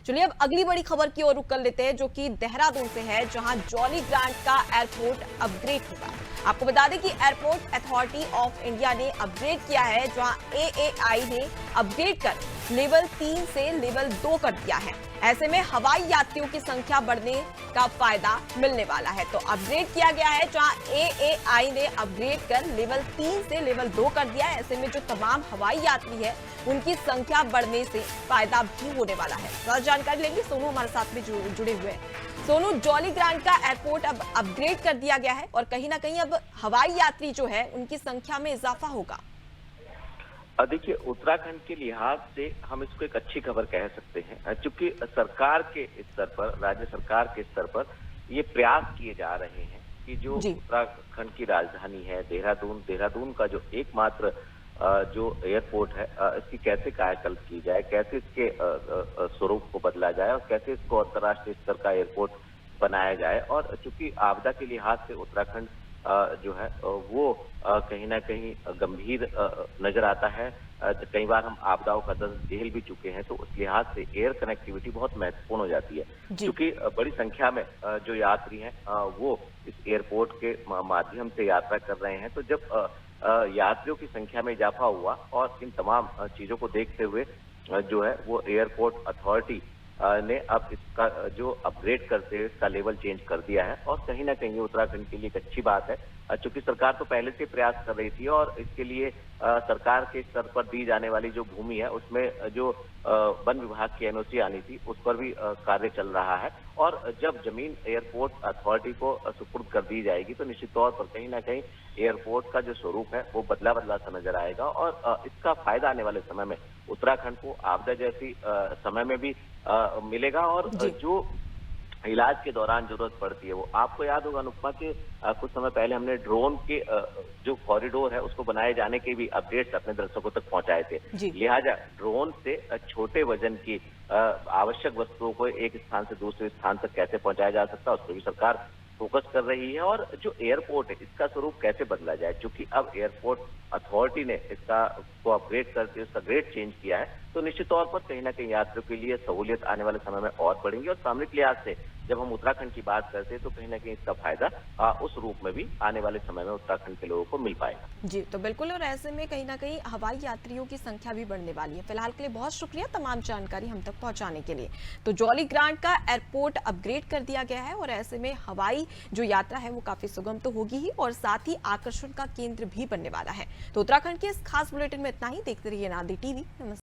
चलिए अब अगली बड़ी खबर की ओर रुख कर लेते हैं, जो कि देहरादून से है, जहां जॉली ग्रांट का एयरपोर्ट अपग्रेड होगा। आपको बता दें कि एयरपोर्ट अथॉरिटी ऑफ इंडिया ने अपग्रेड किया है, जहां एएआई ने अपग्रेड कर लेवल 3 से लेवल 2 कर दिया है। ऐसे में हवाई यात्रियों की संख्या बढ़ने का फायदा मिलने वाला है। तो अपग्रेड किया गया है, जहां एएआई ने अपग्रेड कर लेवल 3 से लेवल 2 कर दिया है। ऐसे में जो तमाम हवाई यात्री है उनकी संख्या बढ़ने से फायदा भी होने वाला है। तो जानकारी लेंगे, सोनू हमारे साथ में जुड़े हुए हैं। सोनू, जॉली ग्रांट का एयरपोर्ट अब अपग्रेड कर दिया गया है और कहीं ना कहीं अब हवाई यात्री जो है उनकी संख्या में इजाफा होगा। देखिए, उत्तराखंड के लिहाज से हम इसको एक अच्छी खबर कह सकते हैं, चूंकि सरकार के स्तर पर, राज्य सरकार के स्तर पर ये प्रयास किए जा रहे हैं कि जो उत्तराखंड की राजधानी है देहरादून का जो एकमात्र जो एयरपोर्ट है, इसकी कैसे कायाकल्प की जाए, कैसे इसके स्वरूप को बदला जाए और कैसे इसको अंतर्राष्ट्रीय स्तर का एयरपोर्ट बनाया जाए। और चूंकि आपदा के लिहाज से उत्तराखंड जो है वो कहीं ना कहीं गंभीर नजर आता है। कई बार हम आपदाओं का दर्द झेल भी चुके हैं, तो उस लिहाज से एयर कनेक्टिविटी बहुत महत्वपूर्ण हो जाती है, क्योंकि बड़ी संख्या में जो यात्री हैं वो इस एयरपोर्ट के माध्यम से यात्रा कर रहे हैं। तो जब यात्रियों की संख्या में इजाफा हुआ और इन तमाम चीजों को देखते हुए जो है वो एयरपोर्ट अथॉरिटी ने अब इसका जो अपग्रेड करते हुए इसका लेवल चेंज कर दिया है। और कहीं ना कहीं उत्तराखंड के लिए एक अच्छी बात है, चूंकि सरकार तो पहले से प्रयास कर रही थी और इसके लिए सरकार के स्तर पर दी जाने वाली जो भूमि है उसमें जो वन विभाग की एनओसी आनी थी उस पर भी कार्य चल रहा है। और जब जमीन एयरपोर्ट अथॉरिटी को सुपुर्द कर दी जाएगी तो निश्चित तौर पर कहीं ना कहीं एयरपोर्ट का जो स्वरूप है वो बदला बदला सा नजर आएगा। और इसका फायदा आने वाले समय में उत्तराखंड को आपदा जैसी समय में भी मिलेगा। और जो इलाज के दौरान जरूरत पड़ती है, वो आपको याद होगा अनुपमा के कुछ समय पहले हमने ड्रोन के जो कॉरिडोर है उसको बनाए जाने के भी अपडेट्स अपने दर्शकों तक पहुंचाए थे। लिहाजा ड्रोन से छोटे वजन की आवश्यक वस्तुओं को एक स्थान से दूसरे स्थान तक कैसे पहुंचाया जा सकता है उस पर भी सरकार फोकस कर रही है। और जो एयरपोर्ट है इसका स्वरूप कैसे बदला जाए, क्योंकि अब एयरपोर्ट अथॉरिटी ने इसका को अपग्रेड करके उसका ग्रेड चेंज किया है, तो निश्चित तौर पर कहीं ना कहीं यात्रियों के लिए सहूलियत आने वाले समय में और बढ़ेंगी। और सामरिक लिहाज से जब हम उत्तराखंड की बात करते हैं तो कहीं ना कहीं इसका फायदा उस रूप में भी आने वाले समय में उत्तराखंड के लोगों को मिल पाएगा। जी, तो बिल्कुल, और ऐसे में कहीं ना कहीं हवाई यात्रियों की संख्या भी बढ़ने वाली है। फिलहाल के लिए बहुत शुक्रिया तमाम जानकारी हम तक पहुंचाने के लिए। तो जॉली ग्रांट का एयरपोर्ट अपग्रेड कर दिया गया है और ऐसे में हवाई जो यात्रा है वो काफी सुगम तो होगी ही और साथ ही आकर्षण का केंद्र भी बनने वाला है। तो उत्तराखंड के इस खास बुलेटिन में इतना ही। देखते रहिए नादी टीवी। नमस्कार।